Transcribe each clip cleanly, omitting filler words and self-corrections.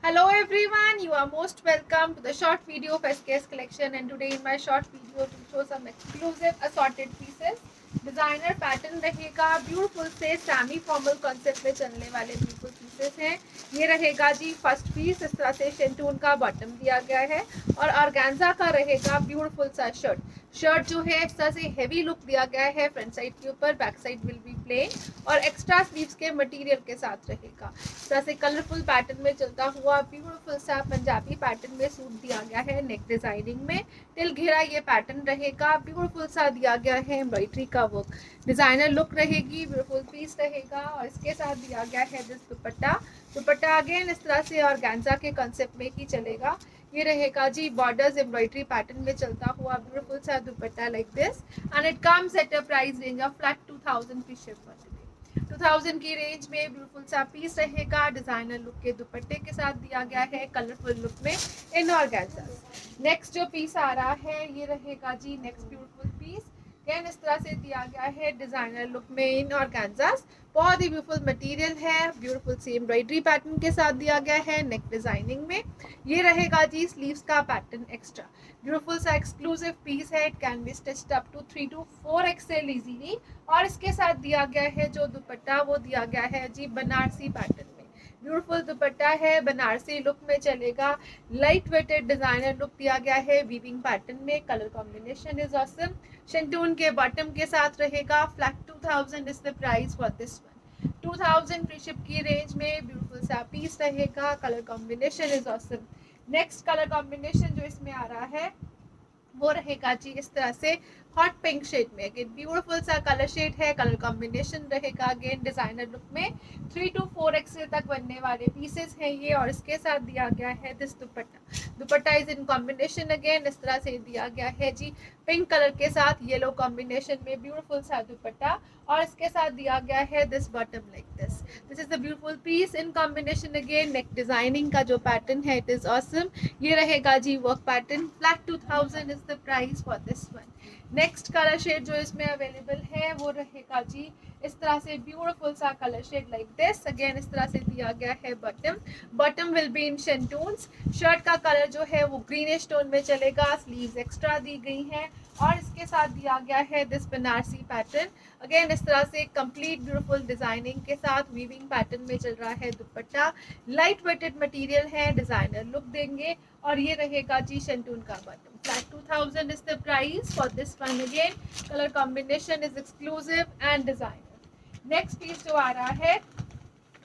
Hello everyone, you are most welcome to the short video of SKS collection, and today in my short video to show some exclusive assorted pieces. Designer pattern रहेगा, beautiful से semi formal concept में चलने वाले beautiful pieces हैं। ये रहेगा जी first piece, इस तरह से शेंटून का बॉटम दिया गया है और ऑर्गेन्जा का रहेगा ब्यूटीफुल सा शर्ट जो है इस तरह से हेवी लुक दिया गया है फ्रंट साइड के ऊपर, back side will be plain और एक्स्ट्रा स्लीव्स के मटेरियल के साथ रहेगा। इस तरह से कलरफुल पैटर्न में चलता हुआ ब्यूटीफुल सा पंजाबी पैटर्न में सूट दिया गया है। नेक डिजाइनिंग में टिल घेरा ये पैटर्न रहेगा, ब्यूटीफुल सा दिया गया है एम्ब्रॉयडरी का वर्क, डिजाइनर लुक रहेगी, ब्यूटीफुल पीस रहेगा और इसके साथ दिया गया है दिस दुपट्टा अगेन इस तरह से ऑर्गेन्जा के कॉन्सेप्ट में ही चलेगा। ये रहेगा जी बॉर्डर्स एम्ब्रॉयडरी पैटर्न में चलता हुआ ब्यूटीफुल सा दुपट्टा like this and it comes at a price range of flat 2000 की शिप 2000 की रेंज में ब्यूटीफुल सा पीस रहेगा। डिजाइनर लुक के दुपट्टे के साथ दिया गया है कलरफुल लुक में इन ऑर्गेन्जा। नेक्स्ट जो पीस आ रहा है ये रहेगा जी नेक्स्ट ब्यूटीफुल पीस, अगेन इस तरह से दिया गया है डिजाइनर लुक में इन ऑर्गेन्जास। बहुत ही ब्यूटीफुल मटेरियल है, ब्यूटीफुल सी एम्ब्रॉयडरी पैटर्न के साथ दिया गया है नेक डिजाइनिंग में। ये रहेगा जी स्लीव्स का पैटर्न एक्स्ट्रा, ब्यूटीफुल सा एक्सक्लूसिव पीस है। It can be stitched up to 3 to 4 XL easily और इसके साथ दिया गया है जो दुपट्टा वो दिया गया है जी बनारसी पैटर्न में। ब्यूटीफुल दुपट्टा है, बनारसी लुक में चलेगा, लाइट वेटेड डिजाइनर लुक दिया गया है वीविंग पैटर्न में। कलर कॉम्बिनेशन इज ऑसम, शेंटून के बॉटम के साथ रहेगा। Flat 2000 is the price for this one. 2000 free ship की रेंज में ब्यूटीफुल सा पीस रहेगा। Colour combination is awesome. Next colour combination जो इसमें आ रहा है वो रहेगा जी इस तरह से हॉट पिंक शेड में, अगेन ब्यूटीफुल सा कलर शेड है। कलर कॉम्बिनेशन रहेगा अगेन डिजाइनर लुक में। 3 to 4 XL तक बनने वाले पीसेस हैं ये और इसके साथ दिया गया है this dupatta is in combination again इस तरह से दिया गया है जी पिंक कलर के साथ येलो कॉम्बिनेशन में ब्यूटीफुल सा दुपट्टा और इसके साथ दिया गया है this bottom like this is the beautiful piece in combination again. Neck designing का जो पैटर्न है इट इज ऑसम। ये रहेगा जी work pattern. Flat 2000 is the price for this one. Next colour shade जो इसमें अवेलेबल है वो रहेगा जी इस तरह से ब्यूटीफुल सा colour shade like this, again इस तरह से दिया गया है bottom will be in shantoons. Shirt का कलर जो है वो ग्रीनिश टोन में चलेगा, स्लीव्स एक्स्ट्रा दी गई हैं और इसके साथ दिया गया है दिस बनारसी पैटर्न, अगेन इस तरह से कंप्लीट ब्यूटीफुल डिजाइनिंग के साथ वीविंग पैटर्न में चल रहा है दुपट्टा। लाइट वेटेड मटेरियल है, डिजाइनर लुक देंगे और ये रहेगा जी शेंटून का bottom. Flat 2000 is the price for this one again. Colour combination is exclusive and designer. Next piece जो आ रहा है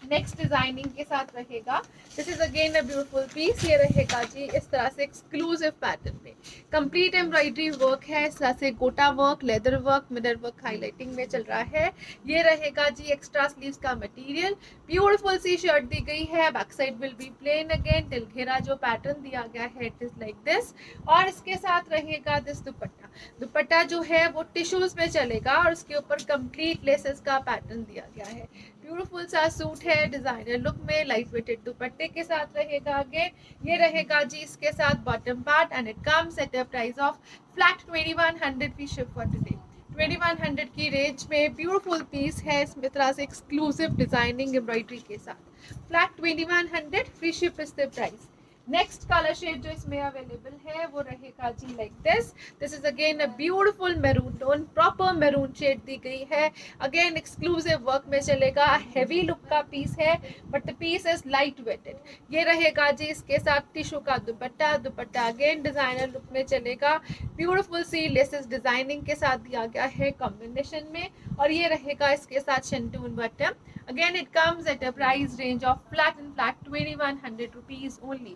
नेक्स्ट डिजाइनिंग के साथ रहेगा, this is again a beautiful piece. ये रहेगा जी इस तरह से एक्सक्लूसिव पैटर्न में, कंप्लीट एम्ब्रॉयडरी वर्क है, इस तरह से गोटा work, leather work, mirror work highlighting में चल रहा है। ये रहेगा जी एक्स्ट्रा स्लीव्स का मटेरियल, ब्यूटीफुल सी शर्ट दी गई है, back side will be plain again. Till घेरा जो पैटर्न दिया गया है इट इज लाइक दिस और इसके साथ रहेगा दिस दुपट्टा जो है वो टिश्यूज में चलेगा और उसके ऊपर कंप्लीट लेसेस का पैटर्न दिया गया है। ब्यूटीफुल सा सूट है डिजाइनर लुक में, लाइट वेटेड दुपट्टे के साथ रहेगा अगेन। ये रहेगा जी इसके साथ bottom part and it comes at a price of flat 2100 fee ship for today. 2100 की रेंज में ब्यूटीफुल पीस है, इसमें तरह से एक्सक्लूसिव डिजाइनिंग एम्ब्रॉयडरी के साथ। Flat 2100 free ship is the price. Next colour shade जो इसमें अवेलेबल है वो रहेगा जी like this is again a beautiful maroon tone, proper maroon shade दी गई है, अगेन एक्सक्लूसिव वर्क में चलेगा। हेवी लुक का पीस है but the piece is light weighted. ये रहेगा जी इसके साथ टिश्यू का दुपट्टा अगेन डिजाइनर लुक में चलेगा, ब्यूटीफुल सी लेसेस डिजाइनिंग के साथ दिया गया है कॉम्बिनेशन में और ये रहेगा इसके साथ शेंटून bottom. Again it comes at a price range of flat 2100 rupees only.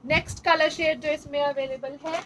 Next colour shade जो इसमें अवेलेबल है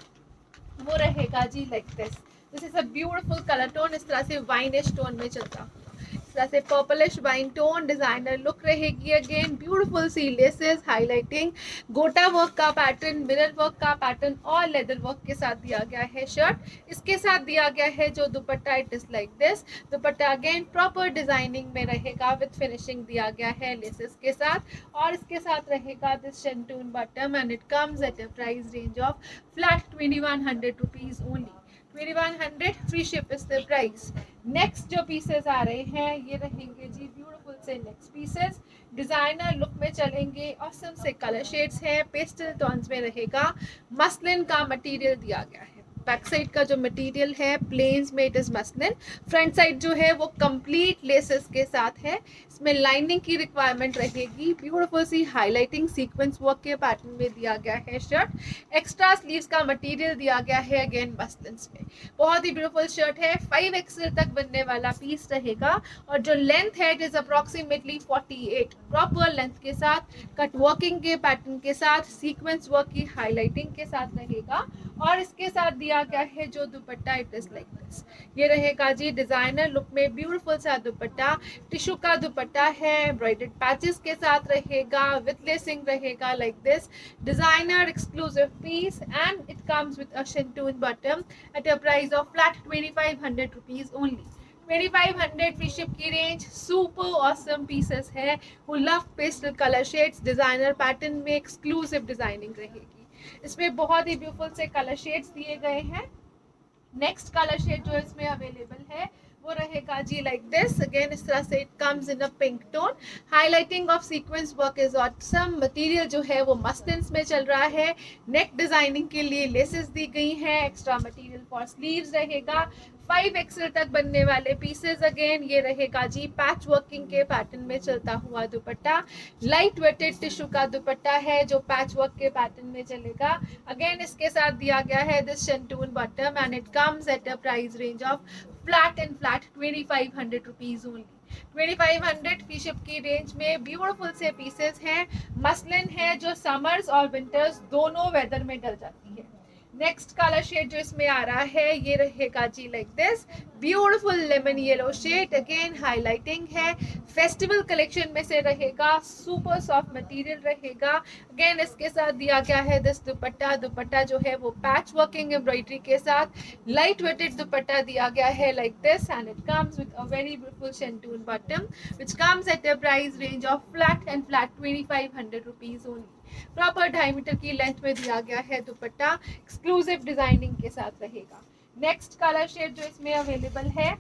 वो रहेगा जी like this is a beautiful colour tone, इस तरह से वाइनिश टोन में चलता हुआ, इस तरह से purplish wine tone designer look रहेगी। अगेन ब्यूटीफुल सी लेसेस हाईलाइटिंग, गोटा वर्क का पैटर्न, मिरर वर्क का पैटर्न और लेदर वर्क के साथ दिया गया है शर्ट। इसके साथ दिया गया है जो दुपट्टा it is like this. Dupatta again proper designing में रहेगा विथ फिनिशिंग दिया गया है लेसेस के साथ और इसके साथ रहेगा this शेंटून bottom and it comes at a price range of flat 2100 rupees only. 2100 free ship is the price. Next जो पीसेस आ रहे हैं ये रहेंगे जी ब्यूटीफुल से नेक्स्ट पीसेस, डिजाइनर लुक में चलेंगे। ऑसम से कलर शेड्स है, पेस्टल टोन्स में रहेगा। मसलिन का मटेरियल दिया गया है। बैक साइड का जो मटेरियल है प्लेन्स में it is muslin. Front side जो है वो कंप्लीट लेसेस के साथ है। इसमें लाइनिंग की रिक्वायरमेंट रहेगी। ब्यूटीफुल सी हाईलाइटिंग सीक्वेंस वर्क के पैटर्न में दिया गया है शर्ट। एक्स्ट्रा स्लीव्स का मटेरियल दिया गया है अगेन मसलिन में। बहुत ही ब्यूटीफुल शर्ट है। 5XL तक बनने वाला पीस रहेगा और जो लेंथ है it is approximately 48। Proper length के साथ कट वर्किंग के पैटर्न के साथ सीक्वेंस वर्क की हाईलाइटिंग के साथ रहेगा। और इसके साथ दिया गया है जो दुपट्टा इट इज लाइक दिस। ये रहेगा जी डिजाइनर लुक में ब्यूटीफुल सा दुपट्टा। टिश्यू का दुपट्टा है, एम्ब्रॉयडर्ड पैचेस के साथ रहेगा, विद लेसिंग रहेगा like this. Designer exclusive piece and it comes with a शिंटून bottom at a price of flat 2500 rupees only. 2500 free ship की रेंज। सुपर ऑसम पीसेस है। Who love pastel colour shades, designer pattern में exclusive designing रहेगी। इसमें बहुत ही beautiful से colour shades दिए गए हैं। नेक्स्ट कलर शेड जो इसमें अवेलेबल है वो रहेगा जी लाइक दिस। अगेन इस तरह से it comes in a pink tone. Highlighting of sequence work is awesome. Material जो है वो मस्लिन्स में चल रहा है। नेक डिजाइनिंग के लिए लेसेस दी गई हैं। एक्स्ट्रा मटेरियल फॉर स्लीव्स रहेगा। 5XL तक बनने वाले पीसेस। अगेन ये रहेगा जी पैच वर्किंग के पैटर्न में चलता हुआ दुपट्टा। लाइट वेटेड टिश्यू का दुपट्टा है जो पैच वर्क के पैटर्न में चलेगा। अगेन इसके साथ दिया गया है this shantung bottom and it comes at a price range of flat 2500 rupees only. 2500 free ship की रेंज में ब्यूटीफुल से पीसेस हैं। मसलिन है जो समर्स और विंटर्स दोनों वेदर में डल जाती है। नेक्स्ट कलर शेड जो इसमें आ रहा है ये रहेगा जी like this. Beautiful lemon yellow shade. Again highlighting है। फेस्टिवल कलेक्शन में से रहेगा। सुपर सॉफ्ट मटेरियल रहेगा। अगेन इसके साथ दिया गया है दिस दुपट्टा। दुपट्टा जो है वो पैच वर्किंग एम्ब्रॉयडरी के साथ लाइट वेटेड दुपट्टा दिया गया है like this and it comes with a very beautiful शंटून bottom which comes at a price range of flat 2500 rupees only. Proper 2.5 metre की लेंथ में दिया गया है दुपट्टा। एक्सक्लूसिव डिजाइनिंग के साथ रहेगा। नेक्स्ट कलर शेड जो इसमें अवेलेबल है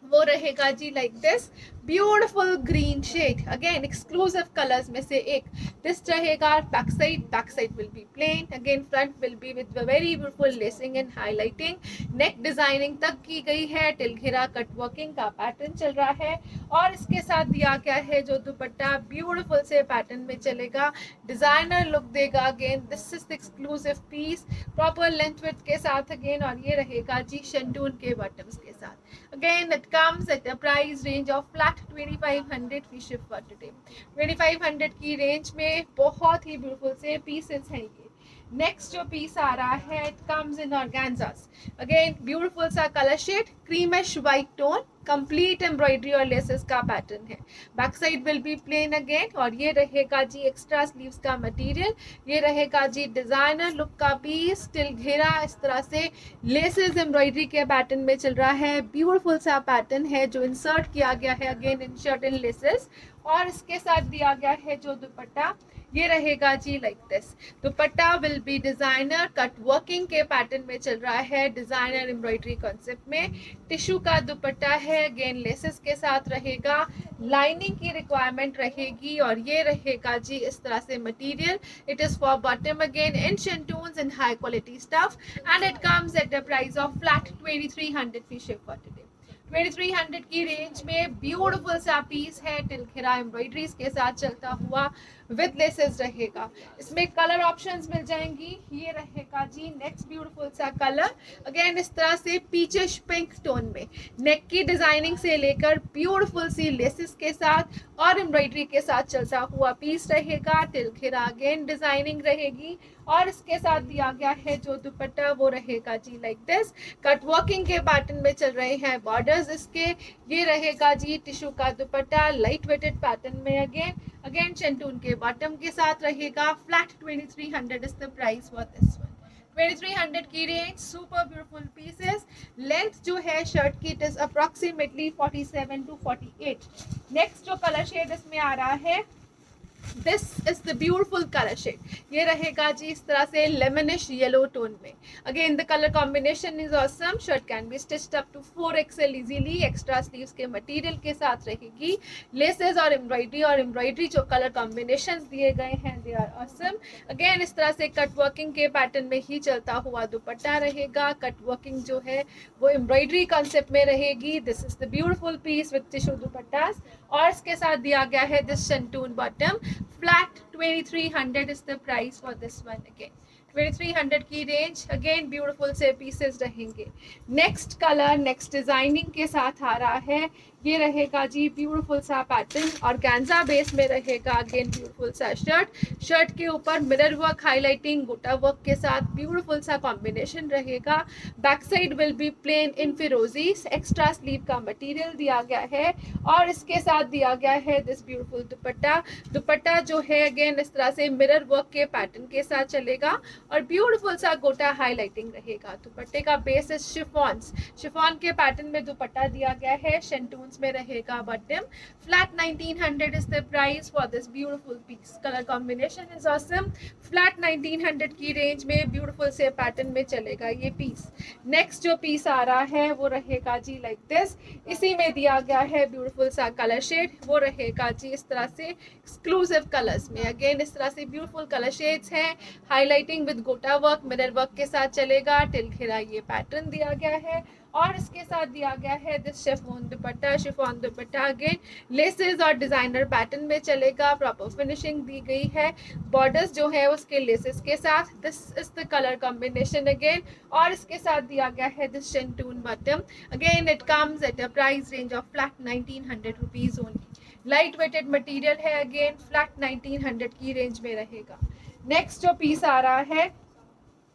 वो रहेगा जी like this. Beautiful green shade. Again exclusive colours में से एक दिस रहेगा। Back side will be plain. Again front will be with very beautiful lacing and highlighting. Neck designing तक की गई है। टिल घेरा कट वर्किंग का पैटर्न चल रहा है और इसके साथ दिया गया है जो दुपट्टा ब्यूटीफुल से पैटर्न में चलेगा। डिजाइनर लुक देगा। Again this is exclusive piece proper length width के साथ। अगेन और ये रहेगा जी शंटून के बॉटम्स के साथ। Again it comes at a price range of flat 2500 free ship for today. 2500 की रेंज में बहुत ही ब्यूटीफुल से पीसेस हैं ये। नेक्स्ट जो पीस आ रहा है it comes in organzas. Again beautiful सा colour shade creamish white tone. Complete embroidery और लेसेस का पैटर्न है। Back side will be plain again और ये रहेगा जी एक्स्ट्रा स्लीव्स का मटेरियल। ये रहेगा जी डिजाइनर लुक का पीस। टिल घेरा इस तरह से लेसेस एम्ब्रॉयडरी के पैटर्न में चल रहा है। ब्यूटीफुल सा पैटर्न है जो इंसर्ट किया गया है again in shirt in laces. और इसके साथ दिया गया है जो दुपट्टा ये रहेगा जी like this. Dupatta will be designer cut working के पैटर्न में चल रहा है। डिजाइनर एम्ब्रॉयडरी कॉन्सेप्ट में टिश्यू का दुपट्टा है। अगेन लेसेस के साथ रहेगा। लाइनिंग की रिक्वायरमेंट रहेगी और ये रहेगा जी इस तरह से material. It is for bottom again in shantoons in high quality stuff and it comes at the price of flat 2300 free ship for today. 2300 की रेंज में ब्यूटीफुल सा पीस है। टिल घेरा एम्ब्रॉयडरीज के साथ चलता हुआ विद लेसेस रहेगा। इसमें कलर ऑप्शंस मिल जाएंगी। ये रहेगा जी नेक्स्ट ब्यूटीफुल सा कलर। अगेन इस तरह से पीचिश पिंक टोन में नेक की डिजाइनिंग से लेकर ब्यूटीफुल सी लेसेस के साथ और एम्ब्रॉयडरी के साथ चलता हुआ पीस रहेगा। टिल घेरा अगेन डिजाइनिंग रहेगी और इसके साथ दिया गया है जो दुपट्टा वो रहेगा जी लाइक दिस। कट वर्किंग के पैटर्न में चल रहे हैं बॉर्डर्स इसके। ये रहेगा जी टिश्यू का दुपट्टा लाइट वेटेड पैटर्न में। अगेन शंटून के बॉटम के साथ रहेगा। Flat 2300 is the price for this one. 2300 की range. Super beautiful pieces. Length जो है शर्ट की it is approximately 47 to 48। Next जो कलर शेड इसमें आ रहा है this is the beautiful colour shade, ये रहेगा जी इस तरह से लेमनिश येलो टोन में। Again the colour combination is awesome. Shirt can be stitched up to 4XL easily. Extra sleeves के मटेरियल के साथ रहेगी। लेसेस और एम्ब्रॉयडरी जो कलर कॉम्बिनेशंस दिए गए हैं दे आर ऑसम। अगेन इस तरह से कट वर्किंग के पैटर्न में ही चलता हुआ दुपट्टा रहेगा। कट वर्किंग जो है वो एम्ब्रॉयडरी कॉन्सेप्ट में रहेगी। This is the beautiful piece with tissue dupattas, और इसके साथ दिया गया है this shantung bottom. Flat 2300 is the price for this one. Again 2300 की रेंज। अगेन ब्यूटीफुल से पीसेस रहेंगे। नेक्स्ट कलर नेक्स्ट डिजाइनिंग के साथ आ रहा है, ये रहेगा जी ब्यूटीफुल सा पैटर्न और गैंजा बेस में रहेगा। अगेन ब्यूटीफुल सा शर्ट के ऊपर mirror work highlighting gota work के साथ ब्यूटीफुल सा कॉम्बिनेशन रहेगा। Back side will be plain in फिरोजी। एक्स्ट्रा स्लीव का मटेरियल दिया गया है और इसके साथ दिया गया है दिस ब्यूटीफुल दुपट्टा जो है अगेन इस तरह से मिरर वर्क के पैटर्न के साथ चलेगा और ब्यूटीफुल सा गोटा हाईलाइटिंग रहेगा। दुपट्टे का बेस इज शिफॉन के पैटर्न में दुपट्टा दिया गया है। शंटून में रहेगा bottom. Flat 1900 is the price for this beautiful piece. Colour combination is awesome. Flat 1900 की रेंज में ब्यूटीफुल से पैटर्न में चलेगा ये पीस। नेक्स्ट जो पीस आ रहा है वो रहेगा जी लाइक दिस। इसी में दिया गया है ब्यूटीफुल सा कलर शेड, वो रहेगा जी इस तरह से एक्सक्लूसिव कलर्स में। अगेन इस तरह से ब्यूटीफुल कलर शेड्स हैं। हाईलाइटिंग विद गोटा वर्क मिरर वर्क के साथ चलेगा। टिल घेरा ये पैटर्न दिया गया है और इसके साथ दिया गया है this chiffon dupatta. Again laces और डिजाइनर पैटर्न में चलेगा। प्रॉपर फिनिशिंग दी गई है। बॉर्डर्स जो है उसके लेसेस के साथ। This is the colour combination again, और इसके साथ दिया गया है this shantung bottom. Again it comes at a price range of flat 1900 rupees only. Light weighted material है। अगेन फ्लैट 1900 की रेंज में रहेगा। नेक्स्ट जो पीस आ रहा है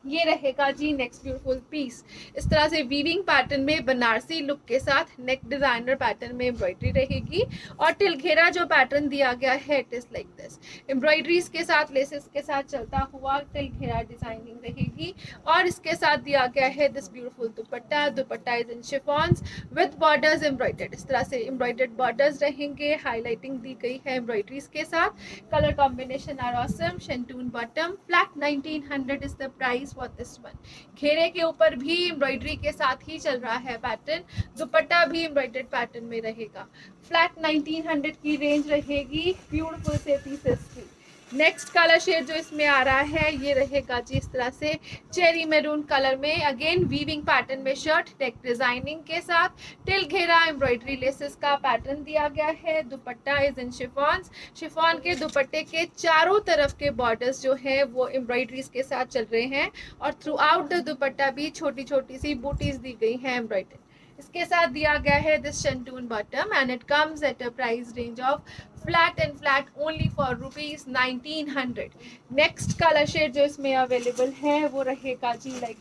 ये रहेगा जी नेक्स्ट ब्यूटीफुल पीस। इस तरह से वीविंग पैटर्न में बनारसी लुक के साथ नेक डिजाइनर पैटर्न में एम्ब्रॉयडरी रहेगी और टिल घेरा जो पैटर्न दिया गया है it is like this. Embroideries के साथ लेसेस के साथ चलता हुआ टिल घेरा डिजाइनिंग रहेगी और इसके साथ दिया गया है this beautiful dupatta is in chiffons with borders embroidered. इस तरह से एम्ब्रॉयडर्ड बॉर्डर्स रहेंगे। हाईलाइटिंग दी गई है एम्ब्रॉयडरीज के साथ। Colour combination are awesome. Shantoon bottom. Flat 1900 is the price for this one. घेरे के ऊपर भी एम्ब्रॉयडरी के साथ ही चल रहा है पैटर्न। दुपट्टा भी एम्ब्रॉयडर्ड पैटर्न में रहेगा। फ्लैट 1900 की रेंज रहेगी ब्यूटीफुल से पीसेस की। नेक्स्ट कलर शेड जो इसमें आ रहा है ये रहेगा जी इस तरह से चेरी मैरून कलर में। अगेन वीविंग पैटर्न में शर्ट टेक डिजाइनिंग के साथ टिल घेरा एम्ब्रॉयडरी लेसेस का पैटर्न दिया गया है। दुपट्टा इज इन शिफॉन के दुपट्टे के चारों तरफ के बॉर्डर्स जो है वो एम्ब्रॉयडरीज के साथ चल रहे हैं और थ्रू आउट द दुपट्टा भी छोटी छोटी सी बूटीज दी गई हैं एम्ब्रॉयडरी। इसके साथ दिया गया है this shantung bottom and it comes at a price range of flat only for rupees 1900। Next colour shade जो इसमें अवेलेबल है वो रहेगा जी like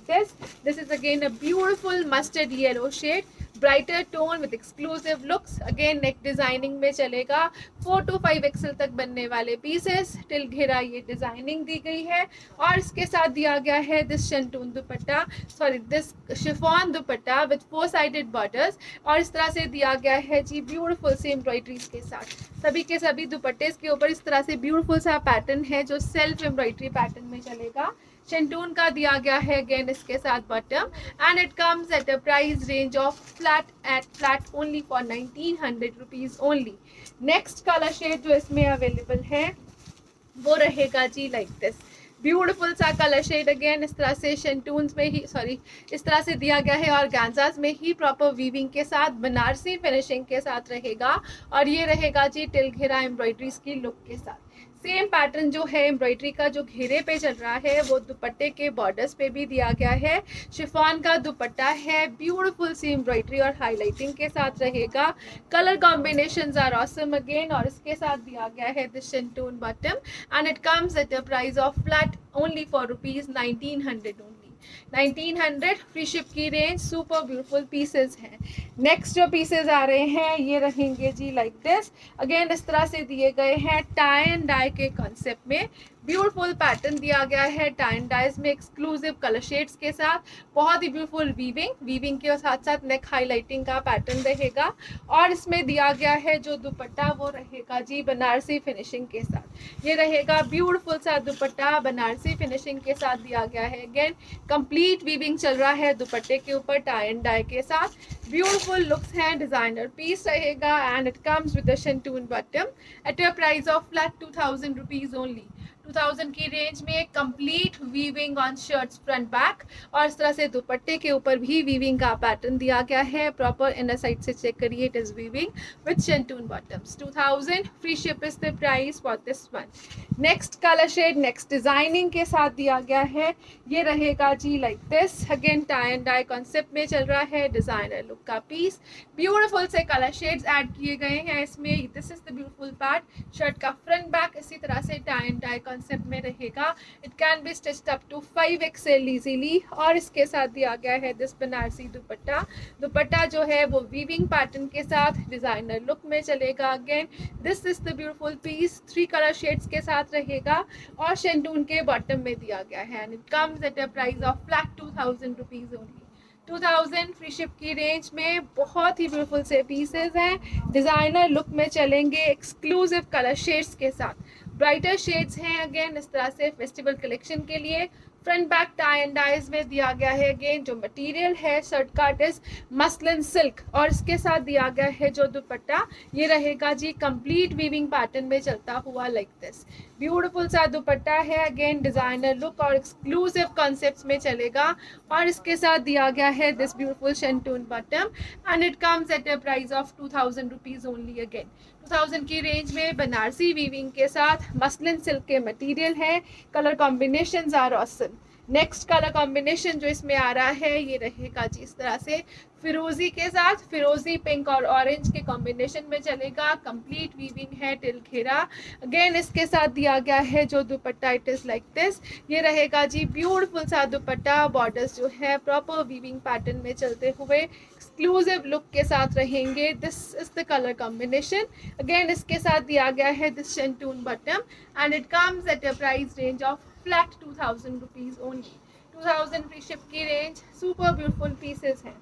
this is again a beautiful mustard yellow shade. Brighter tone with exclusive looks. Again neck designing में चलेगा। 4 to 5XL तक बनने वाले पीसेस। टिल घेरा ये डिजाइनिंग दी गई है और इसके साथ दिया गया है this shantung dupatta this chiffon dupatta with 4 sided borders और इस तरह से दिया गया है जी ब्यूटीफुल से एम्ब्रॉयडरीज के साथ। सभी के सभी दुपट्टे के ऊपर इस तरह से ब्यूटीफुल सा पैटर्न है जो सेल्फ एम्ब्रॉयडरी पैटर्न में चलेगा। शंटून का दिया गया है अगेन इसके साथ bottom and it comes at a price range of flat only for 1900 rupees only. Next colour shade जो इसमें अवेलेबल है वो रहेगा जी लाइक दिस। ब्यूटीफुल सा कलर शेड अगेन इस तरह से शंटून्स में ही इस तरह से दिया गया है और गांजास में ही प्रॉपर वीविंग के साथ बनारसी फिनिशिंग के साथ रहेगा और ये रहेगा जी टिल घेरा एम्ब्रॉयडरीज की लुक के साथ। सेम पैटर्न जो है एम्ब्रॉयडरी का जो घेरे पे चल रहा है वो दुपट्टे के बॉर्डर्स पे भी दिया गया है। शिफॉन का दुपट्टा है। ब्यूटीफुल सी एम्ब्रॉयडरी और हाईलाइटिंग के साथ रहेगा। Colour combinations are awesome again और इसके साथ दिया गया है this shantung bottom and it comes at a price of flat only for rupees 1900 only. 1900 free ship की रेंज। सुपर ब्यूटीफुल पीसेस हैं। नेक्स्ट जो पीसेस आ रहे हैं ये रहेंगे जी लाइक दिस। अगेन इस तरह से दिए गए हैं टाई एंड डाई के कॉन्सेप्ट में। ब्यूटीफुल पैटर्न दिया गया है टाई एंड डाइज में एक्सक्लूसिव कलर शेड्स के साथ, बहुत ही ब्यूटीफुल वीविंग के साथ साथ नेक हाईलाइटिंग का पैटर्न रहेगा। और इसमें दिया गया है जो दुपट्टा वो रहेगा जी बनारसी फिनिशिंग के साथ। ये रहेगा ब्यूटीफुल सा दुपट्टा बनारसी फिनिशिंग के साथ दिया गया है। अगेन कंप्लीट वीविंग चल रहा है दुपट्टे के ऊपर टाई एंड डाई के साथ। ब्यूटीफुल लुक्स हैं, डिजाइनर पीस रहेगा and it comes with the शेंटून bottom at a price of flat 2000 rupees only. 2000 की रेंज में complete weaving on shirts front back, और इस तरह से दुपट्टे के ऊपर भी वीविंग का पैटर्न दिया गया है। प्रॉपर इनर साइड से चेक करिए, it is weaving with shantoon bottoms. 2000 free ship is the price for this one. Next colour shade next designing के साथ दिया गया है, ये रहेगा जी like this. Again tie and dye concept में चल रहा है, डिजाइनर लुक का पीस। ब्यूटीफुल से कलर शेड्स ऐड किए गए हैं इसमें। This is the beautiful part. Shirt का फ्रंट बैक इसी तरह से टाई एंड डाई कॉन्सेप्ट में रहेगा। It can be stitched up to 5XL easily. और इसके साथ दिया गया है दिस बनारसी दुपट्टा। दुपट्टा जो है वो वीविंग पैटर्न के साथ डिजाइनर लुक में चलेगा। Again this is the beautiful piece, 3 colour shades के साथ रहेगा और शेंटून के बॉटम में दिया गया है and it comes at a price of flat 2000 rupees only. 2000 free ship की रेंज में बहुत ही ब्यूटीफुल से पीसेस हैं, डिजाइनर लुक में चलेंगे, एक्सक्लूसिव कलर शेड्स के साथ। ब्राइटर शेड्स हैं अगेन इस तरह से फेस्टिवल कलेक्शन के लिए। Front back tie and dyes में दिया गया है। अगेन जो मटेरियल है शर्ट का इट इज मसलिन सिल्क, और इसके साथ दिया गया है जो दुपट्टा ये रहेगा जी कंप्लीट वीविंग पैटर्न में चलता हुआ लाइक दिस। ब्यूटीफुल सा दुपट्टा है, अगेन डिजाइनर लुक और एक्सक्लूसिव कॉन्सेप्ट्स में चलेगा। और इसके साथ दिया गया है दिस ब्यूटीफुल शेंटून bottom and it comes at a price of 2000 rupees only. Again 2000 की रेंज में बनारसी वीविंग के साथ मसलिन सिल्क के मटेरियल है। Colour combinations are awesome. Next colour combination जो इसमें आ रहा है ये रहेगा जी इस तरह से फिरोजी के साथ, फिरोजी पिंक और ऑरेंज के कॉम्बिनेशन में चलेगा। कंप्लीट वीविंग है टिल घेरा। अगेन इसके साथ दिया गया है जो दुपट्टा इट इज लाइक दिस। ये रहेगा जी ब्यूटीफुल सा दुपट्टा, बॉर्डर्स जो है प्रॉपर वीविंग पैटर्न में चलते हुए एक्सक्लूसिव लुक के साथ रहेंगे। This is the colour combination. Again इसके साथ दिया गया है this शेंटून bottom and it comes at a price range of flat 2000 rupees only. 2000 free ship की रेंज। सुपर ब्यूटीफुल पीसेस हैं।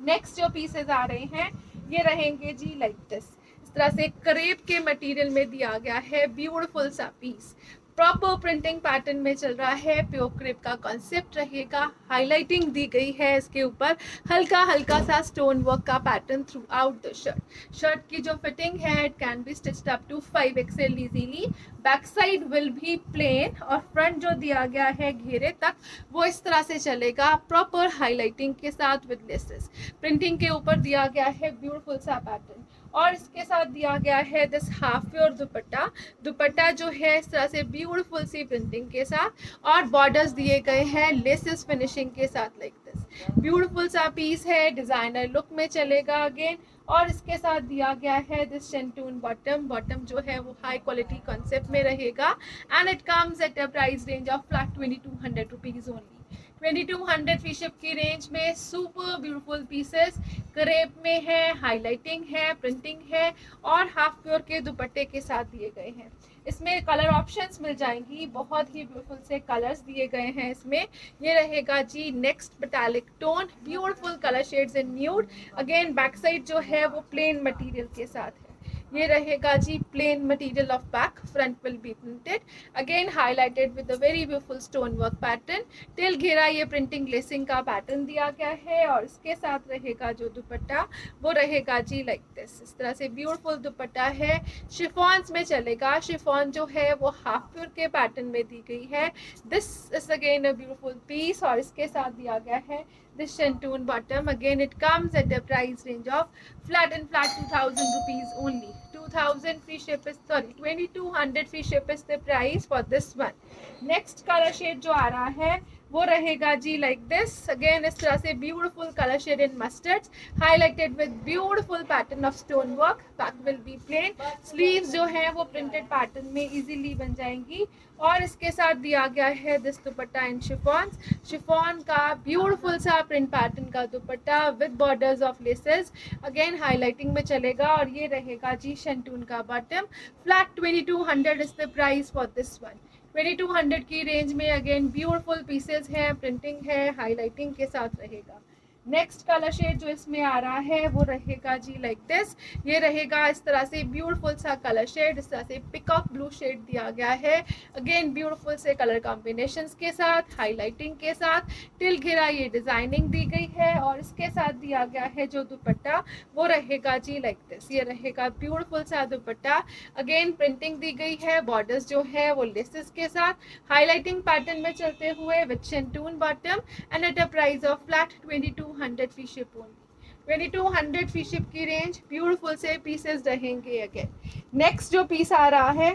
नेक्स्ट जो पीसेस आ रहे हैं ये रहेंगे जी लाइक दिस। इस तरह से करेब के मटेरियल में दिया गया है ब्यूटीफुल सा पीस। प्रॉपर प्रिंटिंग पैटर्न में चल रहा है, प्योर क्रेप का कॉन्सेप्ट रहेगा। हाईलाइटिंग दी गई है इसके ऊपर, हल्का हल्का सा स्टोन वर्क का pattern throughout the shirt. Shirt की जो फिटिंग है it can be stitched up to 5XL easily. Back side will भी प्लेन और फ्रंट जो दिया गया है घेरे तक वो इस तरह से चलेगा, प्रॉपर हाईलाइटिंग के साथ विद लेसेस। प्रिंटिंग के ऊपर दिया गया है ब्यूटीफुल सा पैटर्न और इसके साथ दिया गया है दिस हाफ प्योर दुपट्टा। दुपट्टा जो है इस तरह से ब्यूटीफुल सी प्रिंटिंग के साथ और बॉर्डर्स दिए गए हैं लेसेस फिनिशिंग के साथ लाइक दिस। ब्यूटीफुल सा पीस है, डिजाइनर लुक में चलेगा अगेन। और इसके साथ दिया गया है दिस शेंटून बॉटम। बॉटम जो है वो हाई क्वालिटी कॉन्सेप्ट में रहेगा and it comes at a price range of flat 2200 rupees only. 2200 fee ship की रेंज में सुपर ब्यूटीफुल पीसेस क्रेप में है, हाईलाइटिंग है, प्रिंटिंग है और हाफ प्योर के दुपट्टे के साथ दिए गए हैं। इसमें कलर ऑप्शंस मिल जाएंगी, बहुत ही ब्यूटीफुल से कलर्स दिए गए हैं इसमें। ये रहेगा जी next metallic tone, beautiful colour shades in nude. Again back side जो है वो प्लेन मटेरियल के साथ है। ये रहेगा जी plain material of back, front will be printed again highlighted with a very beautiful stone work pattern. Till घेरा ये प्रिंटिंग लेसिंग का पैटर्न दिया गया है और इसके साथ रहेगा जो दुपट्टा वो रहेगा जी लाइक दिस। इस तरह से ब्यूटीफुल दुपट्टा है, शिफॉन्स में चलेगा। शिफॉन जो है वो हाफ प्योर के पैटर्न में दी गई है। This is again a beautiful piece और इसके साथ दिया गया है this shantoon bottom. Again it comes at a price range of flat 2000 rupees only. 2000 free ship is 2200 free ship is the price for this one. Next color shade जो आ रहा है वो रहेगा जी लाइक दिस। अगेन इस तरह से beautiful colour shade in mustard highlighted with beautiful pattern of stone work. Back will be plain, sleeves जो है वो प्रिंटेड पैटर्न में इजीली बन जाएंगी और इसके साथ दिया गया है this dupatta in chiffon. Chiffon का ब्यूटीफुल सा प्रिंट पैटर्न का दुपट्टा with borders of laces. Again highlighting में चलेगा और ये रहेगा जी शेंटून का bottom. Flat 2200 is the price for this one. 2200 की रेंज में अगेन ब्यूटीफुल पीसेस हैं, प्रिंटिंग है, हाईलाइटिंग के साथ रहेगा। नेक्स्ट कलर शेड जो इसमें आ रहा है वो रहेगा जी लाइक दिस। ये रहेगा इस तरह से ब्यूटीफुल सा कलर शेड, इस तरह से पिकॉक ब्लू शेड दिया गया है। अगेन ब्यूटीफुल से कलर कॉम्बिनेशंस के साथ, हाईलाइटिंग के साथ, टिल घेरा ये डिजाइनिंग दी गई है और इसके साथ दिया गया है जो दुपट्टा वो रहेगा जी लाइक दिस। ये रहेगा ब्यूटीफुल सा दुपट्टा। अगेन प्रिंटिंग दी गई है, बॉर्डर्स जो है वो लेसेस के साथ, हाईलाइटिंग पैटर्न में चलते हुए with शेंटून bottom and at a price of flat 2200 free ship only. 2200 free ship की रेंज, ब्यूटीफुल से पीसेस रहेंगे। अगेन नेक्स्ट जो पीस आ रहा है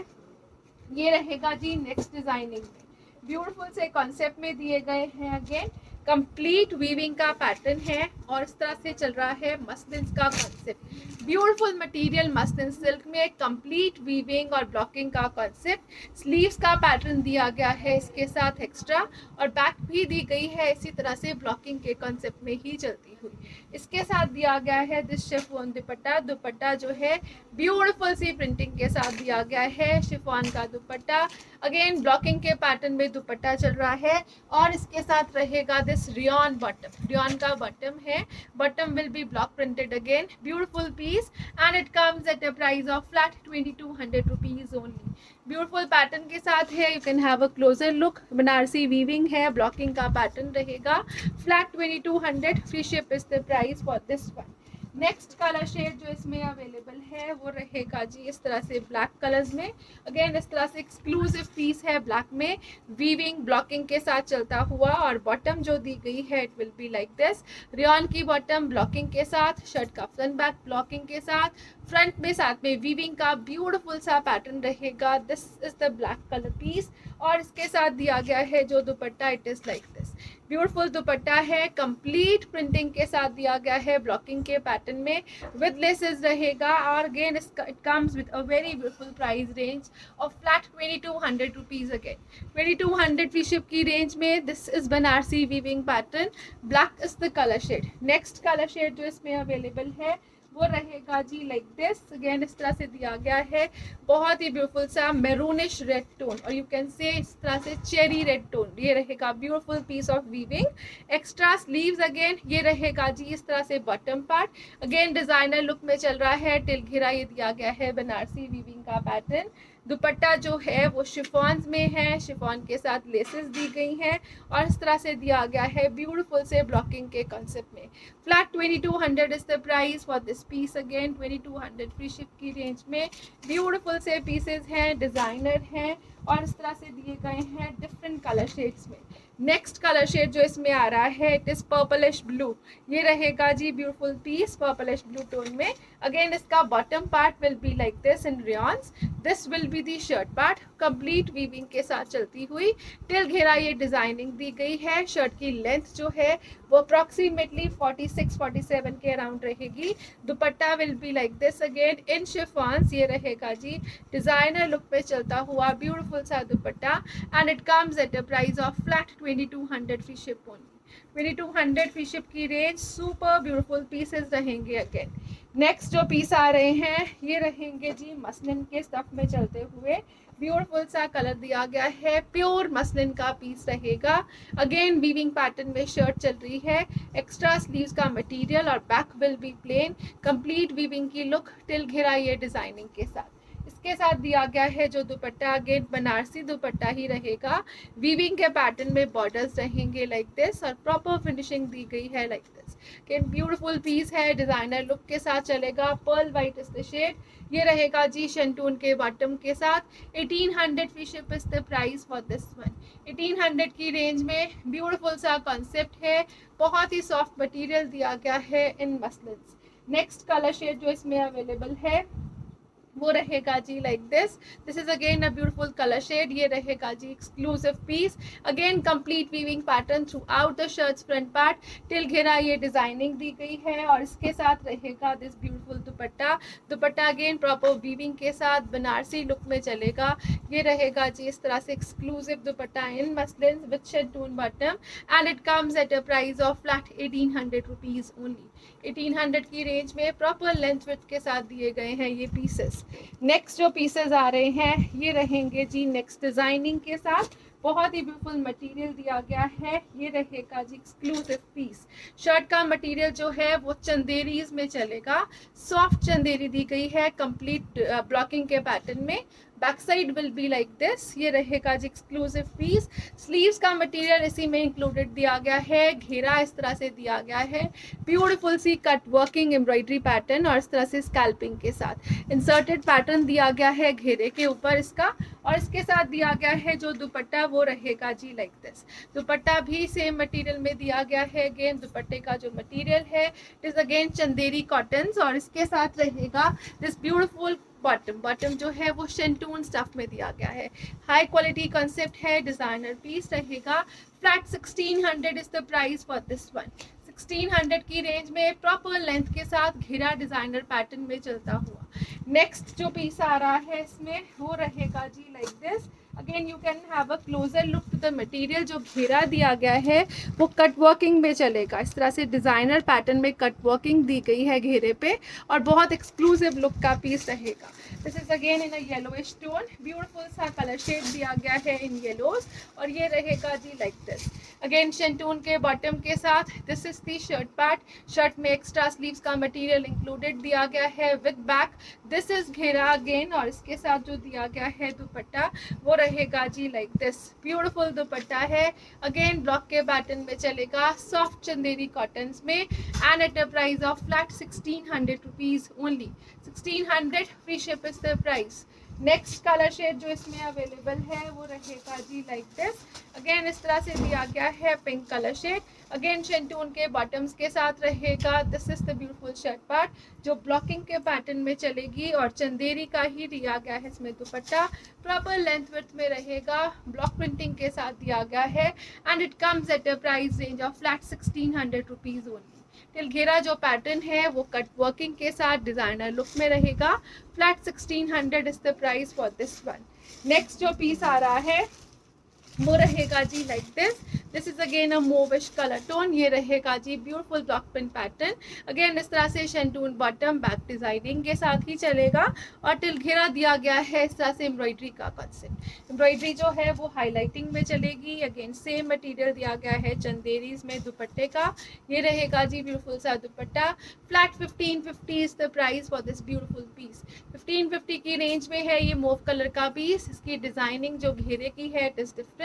ये रहेगा जी नेक्स्ट डिजाइनिंग में, ब्यूटीफुल से कॉन्सेप्ट में दिए गए हैं। अगेन कंप्लीट वीविंग का पैटर्न है और इस तरह से चल रहा है मसलिन का concept. Beautiful material muslin silk में कंप्लीट वीविंग और ब्लॉकिंग का कॉन्सेप्ट। स्लीव्स का पैटर्न दिया गया है इसके साथ एक्स्ट्रा और बैक भी दी गई है इसी तरह से ब्लॉकिंग के कॉन्सेप्ट में ही चलती हुई। इसके साथ दिया गया है दिस शिफॉन दुपट्टा। दुपट्टा जो है ब्यूटीफुल सी प्रिंटिंग के साथ दिया गया है, शिफॉन का दुपट्टा। अगेन ब्लॉकिंग के पैटर्न में दुपट्टा चल रहा है और इसके साथ रहेगा दिस रियॉन बॉटम। रियॉन का बॉटम है, bottom will be block printed. Again beautiful piece and it comes at a price of flat 2200 rupees only. Beautiful pattern के साथ है, you can have a closer look. Banarasi weaving है, blocking का pattern रहेगा। Flat 2200 free ship is the price for this one. Next colour shade जो इसमें available है वो रहेगा जी इस तरह से ब्लैक कलर्स में। अगेन इस तरह से एक्सक्लूसिव पीस है, ब्लैक में वीविंग ब्लॉकिंग के साथ चलता हुआ और बॉटम जो दी गई है it will be like this. Rayon की बॉटम ब्लॉकिंग के साथ, शर्ट का फ्रंट बैक ब्लॉकिंग के साथ, फ्रंट में साथ में वीविंग का ब्यूटीफुल सा पैटर्न रहेगा। This is the black colour piece और इसके साथ दिया गया है जो दुपट्टा it is like this. Beautiful दुपट्टा है, कंप्लीट प्रिंटिंग के साथ दिया गया है ब्लॉकिंग के पैटर्न में, विद लेसेस रहेगा और again it comes with a very beautiful price range of flat 2200 rupees. Again 2200 free ship की रेंज में this is Banarasi weaving pattern. Black is the colour shade. Next colour shade जो इसमें available है वो रहेगा जी लाइक दिस। अगेन इस तरह से दिया गया है, बहुत ही ब्यूटीफुल सा मैरूनिश रेड टोन और यू कैन से इस तरह से चेरी रेड टोन। ये रहेगा beautiful piece of weaving. Extra sleeves again ये रहेगा जी इस तरह से bottom part. Again designer look में चल रहा है, टिल घेरा ये दिया गया है बनारसी वीविंग का पैटर्न। दुपट्टा जो है वो शिफॉन्स में है, शिफॉन के साथ लेसेस दी गई हैं और इस तरह से दिया गया है ब्यूटीफुल से ब्लॉकिंग के कॉन्सेप्ट में। Flat 2200 is the price for this piece. Again 2200 free ship की रेंज में ब्यूटीफुल से पीसेस हैं, डिजाइनर हैं और इस तरह से दिए गए हैं डिफरेंट कलर शेड्स में। नेक्स्ट कलर शेड जो इसमें आ रहा है इट इज पर्पलिश ब्लू। ये रहेगा जी beautiful piece purplish blue tone में। अगेन इसका bottom part will be like this in rayons. This will be the shirt part, complete weaving के साथ चलती हुई, टिल घेरा ये डिजाइनिंग दी गई है। शर्ट की लेंथ जो है वो अप्रॉक्सीमेटली 46-47 के अराउंड रहेगी। Dupatta will be like this again in chiffons. ये रहेगा जी डिजाइनर लुक पे चलता हुआ ब्यूटीफुल सा दुपट्टा and it comes at a price of flat 2200 free ship only. 2200 free ship की रेंज, सुपर ब्यूटीफुल पीसेस रहेंगे। अगेन नेक्स्ट जो पीस आ रहे हैं ये रहेंगे जी मसलिन के स्टफ में चलते हुए, ब्यूटीफुल सा कलर दिया गया है, प्योर मसलिन का पीस रहेगा। अगेन वीविंग पैटर्न में शर्ट चल रही है, एक्स्ट्रा स्लीव्स का मटेरियल और back will be plain, complete weaving की लुक, टिल घेरा ये डिजाइनिंग के साथ। इसके साथ दिया गया है जो दुपट्टा अगेन बनारसी दुपट्टा ही रहेगा। वीविंग के पैटर्न में बॉर्डर्स रहेंगे लाइक दिस और प्रॉपर फिनिशिंग दी गई है लाइक दिस। कैन ब्यूटीफुल पीस है, डिजाइनर लुक के साथ चलेगा। Pearl white is the shade. ये रहेगा जी शेंटून के बॉटम के साथ। 1800 free ship is the price for this one. 1800 की रेंज में ब्यूटीफुल सा कॉन्सेप्ट है, बहुत ही सॉफ्ट मटेरियल दिया गया है in muslins. Next colour shade जो इसमें अवेलेबल है वो रहेगा जी like this. This is again a beautiful colour shade. ये रहेगा जी exclusive piece. Again complete weaving pattern throughout the shirt's front part, till घेरा ये डिजाइनिंग दी गई है और इसके साथ रहेगा this beautiful dupatta. Dupatta again proper weaving के साथ बनारसी लुक में चलेगा। ये रहेगा जी इस तरह से exclusive dupatta in muslin with शेंटून bottom and it comes at a price of flat 1800 rupees only. 1800 की रेंज में प्रॉपर लेंथ विड्थ के साथ दिए गए हैं ये पीसेस। नेक्स्ट जो पीसेस आ रहे हैं ये रहेंगे जी नेक्स्ट डिजाइनिंग के साथ, बहुत ही ब्यूटीफुल मटेरियल दिया गया है। ये रहेगा जी एक्सक्लूसिव पीस। शर्ट का मटेरियल जो है वो चंदेरीज में चलेगा, सॉफ्ट चंदेरी दी गई है कंप्लीट ब्लॉकिंग के पैटर्न में। Back side will be like this. ये रहेगा जी एक्सक्लूसिव पीस। स्लीव्स का मटेरियल इसी में इंक्लूडेड दिया गया है, घेरा इस तरह से दिया गया है, ब्यूटीफुल सी कट वर्किंग एम्ब्रॉयडरी पैटर्न और इस तरह से स्कैल्पिंग के साथ इंसर्टेड पैटर्न दिया गया है घेरे के ऊपर इसका। और इसके साथ दिया गया है जो दुपट्टा वो रहेगा जी लाइक दिस। दुपट्टा भी सेम मटेरियल में दिया गया है। अगेन दुपट्टे का जो मटेरियल है it is again Chanderi cottons और इसके साथ रहेगा दिस ब्यूटीफुल बॉटम। बॉटम जो है वो शेंटून स्टफ में दिया गया है। हाई क्वालिटी कॉन्सेप्ट है, डिजाइनर पीस रहेगा। Flat 1600 is the price for this one. 1600 की रेंज में प्रॉपर लेंथ के साथ घेरा डिजाइनर पैटर्न में चलता हुआ। नेक्स्ट जो पीस आ रहा है इसमें वो रहेगा जी like this. Again you can have a closer look to the material. जो घेरा दिया गया है वो कट वर्किंग में चलेगा, इस तरह से डिजाइनर पैटर्न में कट वर्किंग दी गई है घेरे पे और बहुत एक्सक्लूसिव लुक का पीस रहेगा। This is again in a yellowish tone, beautiful सा कलर शेड दिया गया है इन येलोज और ये रहेगा जी लाइक दिस। अगेन शेंटून के बॉटम के साथ this is the shirt part. Shirt में एक्स्ट्रा स्लीव्स का मटेरियल इंक्लूडेड दिया गया है विद बैक। दिस इज घेरा अगेन और इसके साथ जो दिया गया है दुपट्टा वो रहेगा जी लाइक दिस। ब्यूटीफुल दुपट्टा है, अगेन ब्लॉक के पैटर्न में चलेगा, सॉफ्ट चंदेरी कॉटन्स में and at a price of flat 1600 rupees only. 1600 free ship is the price. Next colour shade जो इसमें अवेलेबल है वो रहेगा जी लाइक दिस। अगेन इस तरह से दिया गया है पिंक कलर शेड। अगेन शेंटून के बॉटम्स के साथ रहेगा। This is the beautiful shirt part जो ब्लॉकिंग के पैटर्न में चलेगी और चंदेरी का ही दिया गया है इसमें दुपट्टा। प्रॉपर लेंथ विड्थ में रहेगा, ब्लॉक प्रिंटिंग के साथ दिया गया है and it comes at a price range of flat 1600 rupees only. Till घेरा जो पैटर्न है वो कट वर्किंग के साथ डिजाइनर लुक में रहेगा। Flat 1600 is the price for this one. Next जो पीस आ रहा है वो रहेगा जी like this. This is again a mauvish colour tone. ये रहेगा जी beautiful block print pattern. Again इस तरह से शेंटून बॉटम बैक डिजाइनिंग के साथ ही चलेगा और टिल घेरा दिया गया है इस तरह से एम्ब्रॉयडरी का कॉन्सेप्ट। एम्ब्रॉयडरी जो है वो हाईलाइटिंग में चलेगी। अगेन सेम मटेरियल दिया गया है चंदेरीज में दुपट्टे का। ये रहेगा जी ब्यूटीफुल सा दुपट्टा। Flat 1550 is the price for this beautiful piece. 1550 की रेंज में है ये मूव कलर का पीस। इसकी डिजाइनिंग जो घेरे की है इट इज डिफरेंट।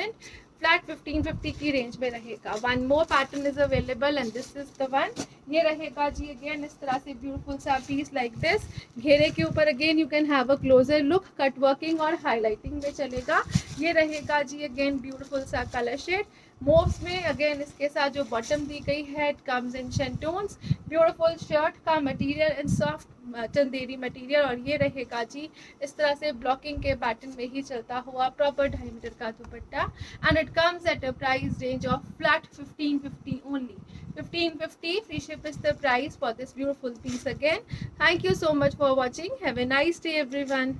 फ्लैट 1550 की रेंज में रहेगा। One more pattern is available and this is the one. ये रहेगा जी अगेन इस तरह से ब्यूटीफुल सा पीस लाइक दिस। घेरे के ऊपर again you can have a closer look, cut working और हाईलाइटिंग में चलेगा। ये रहेगा जी अगेन ब्यूटीफुल सा कलर शेड मोव्स में। अगेन इसके साथ जो बॉटम दी गई है it comes in shantoons. Beautiful shirt का material in soft Chanderi material और ये रहेगा जी इस तरह से ब्लॉकिंग के पैटर्न में ही चलता हुआ प्रॉपर 2.5 मीटर का दुपट्टा and it comes at a price range of flat 1550 only. 1550 free ship is the price for this beautiful piece again. Thank you so much for watching. Have a nice day everyone.